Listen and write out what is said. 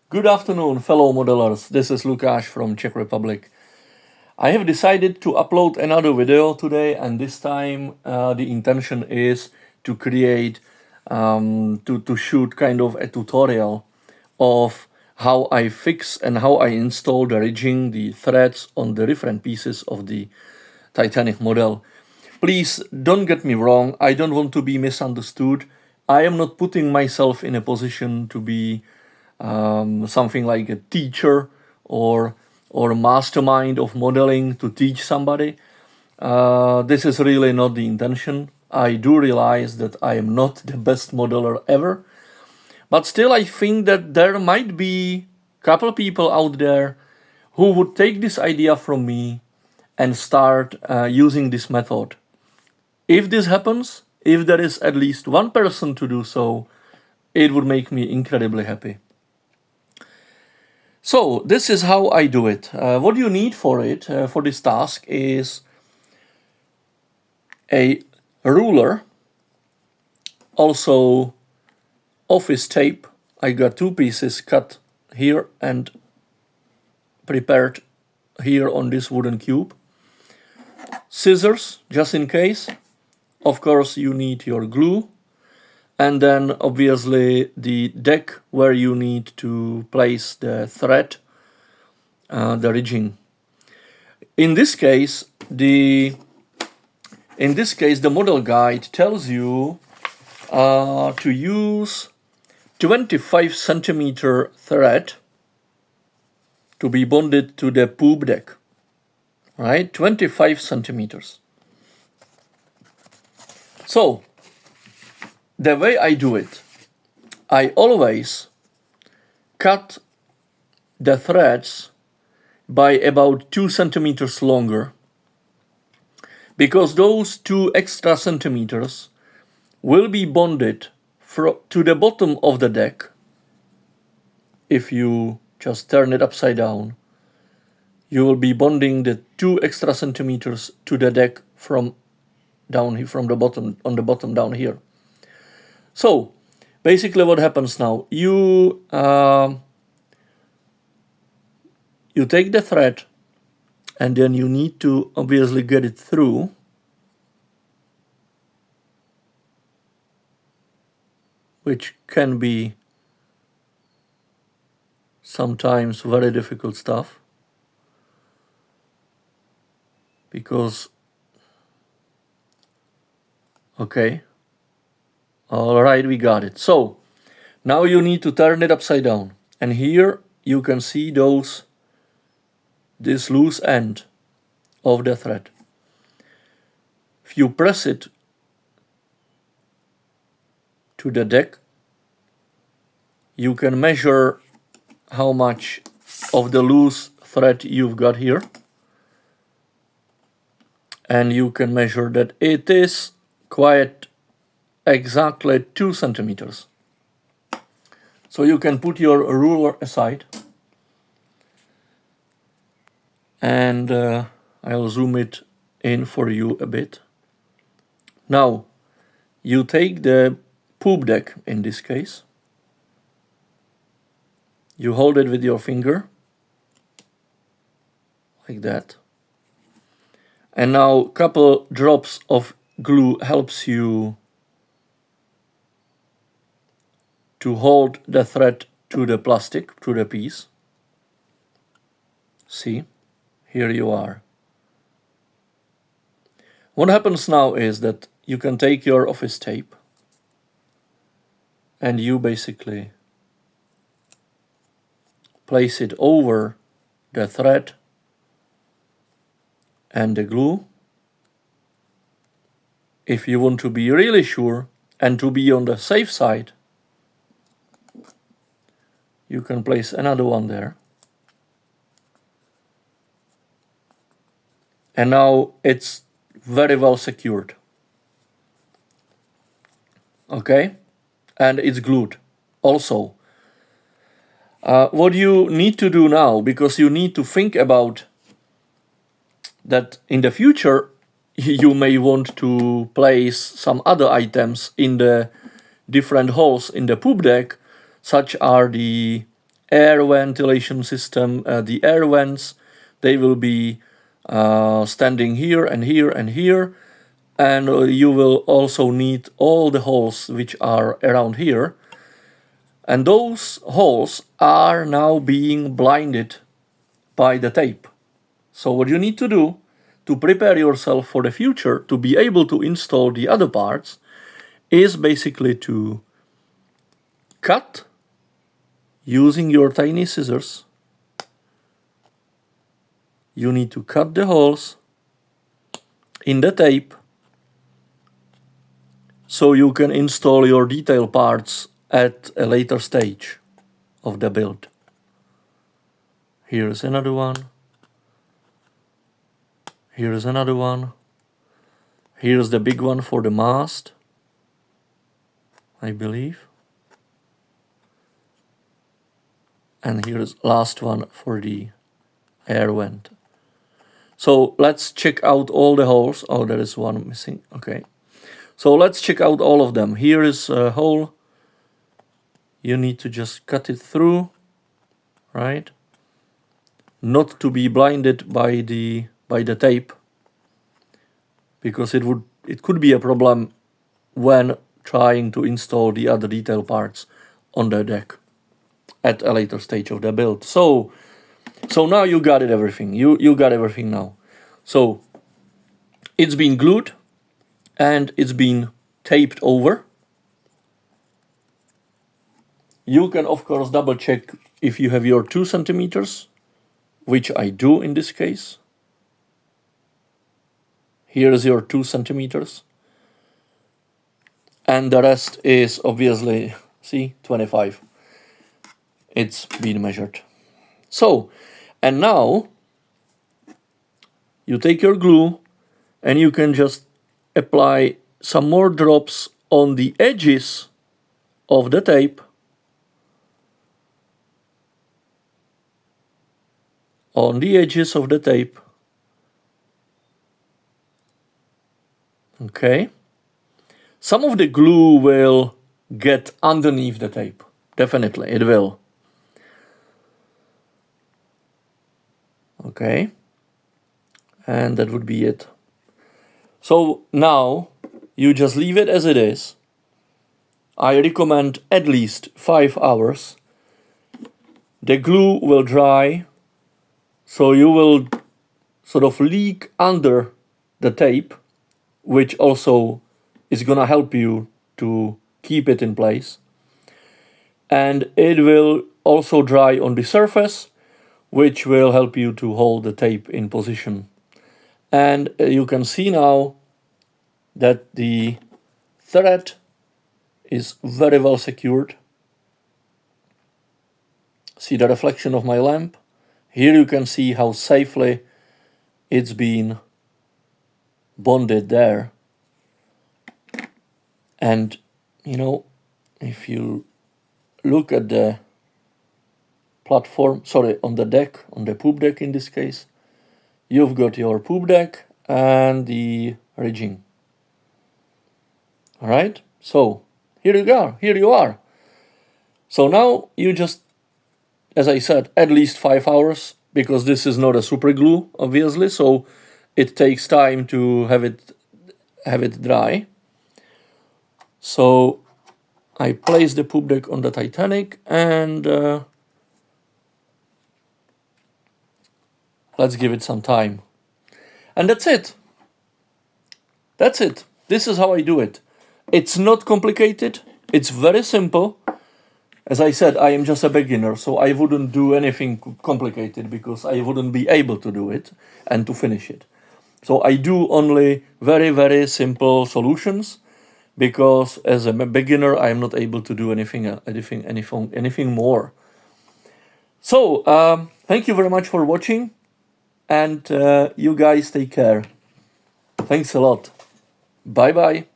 Good afternoon, fellow modelers. This is Lukáš from Czech Republic. I have decided to upload another video today, and this time the intention is to create, to shoot kind of a tutorial of how I fix and how I install the ridging, the threads on the different pieces of the Titanic model. Please don't get me wrong, I don't want to be misunderstood. I am not putting myself in a position to be something like a teacher or a mastermind of modeling to teach somebody. This is really not the intention. I do realize that I am not the best modeler ever, but still I think that there might be a couple of people out there who would take this idea from me and start using this method. If this happens, if there is at least one person to do so, it would make me incredibly happy. So this is how I do it. What you need for it, for this task, is a ruler, also office tape. I got two pieces cut here and prepared here on this wooden cube. Scissors, just in case. Of course, you need your glue. And then obviously the deck where you need to place the thread, the ridging. In this case, the model guide tells you to use 25 centimeter thread to be bonded to the poop deck, right? 25 centimeters. So the way I do it, I always cut the threads by about 2 centimeters longer, because those 2 extra centimeters will be bonded to the bottom of the deck. If you just turn it upside down, you will be bonding the 2 extra centimeters to the deck from down here, from the bottom, on the bottom down here. So basically what happens now, you take the thread and then you need to obviously get it through. Which can be sometimes very difficult stuff, because, okay. All right, we got it. So now you need to turn it upside down. And here you can see this loose end of the thread. If you press it to the deck, you can measure how much of the loose thread you've got here. And you can measure that it is quite exactly 2 centimeters. So you can put your ruler aside, and I'll zoom it in for you a bit. Now you take the poop deck, in this case, you hold it with your finger like that, and now a couple drops of glue helps you to hold the thread to the plastic, to the piece. See, here you are. What happens now is that you can take your office tape and you basically place it over the thread and the glue. If you want to be really sure and to be on the safe side, you can place another one there. And now it's very well secured. Okay? And it's glued also. What you need to do now, because you need to think about that in the future, you may want to place some other items in the different holes in the poop deck, such are the air ventilation system, the air vents, they will be standing here and here and here, and you will also need all the holes which are around here, and those holes are now being blinded by the tape. So what you need to do to prepare yourself for the future to be able to install the other parts is basically to cut using your tiny scissors. You need to cut the holes in the tape so you can install your detail parts at a later stage of the build. Here's another one. Here's another one. Here's the big one for the mast, I believe. And here's last one for the air vent. So let's check out all the holes. Oh, there is one missing. Okay. So let's check out all of them. Here is a hole. You need to just cut it through, right? Not to be blinded by the tape, because it could be a problem when trying to install the other detail parts on the deck at a later stage of the build. So now you got it, everything. You got everything now. So it's been glued and it's been taped over. You can of course double check if you have your 2 centimeters, which I do in this case. Here's your 2 centimeters. And the rest is obviously, see, 25. It's been measured. So, and now you take your glue and you can just apply some more drops on the edges of the tape. On the edges of the tape. Okay. Some of the glue will get underneath the tape. Definitely, it will. Okay. And that would be it. So now you just leave it as it is. I recommend at least 5 hours. The glue will dry, so you will sort of leak under the tape, which also is gonna help you to keep it in place. And it will also dry on the surface, which will help you to hold the tape in position. And you can see now that the thread is very well secured. See the reflection of my lamp? Here you can see how safely it's been bonded there. And, you know, if you look at the platform, sorry, on the deck, on the poop deck in this case, you've got your poop deck and the rigging. All right, so here you are. So now you just, as I said, at least 5 hours, because this is not a super glue, obviously, so it takes time to have it dry. So I place the poop deck on the Titanic and let's give it some time. And that's it. That's it. This is how I do it. It's not complicated. It's very simple. As I said, I am just a beginner, so I wouldn't do anything complicated because I wouldn't be able to do it and to finish it. So I do only very, very simple solutions because as a beginner, I am not able to do anything more. So thank you very much for watching, and you guys take care. Thanks a lot. Bye bye.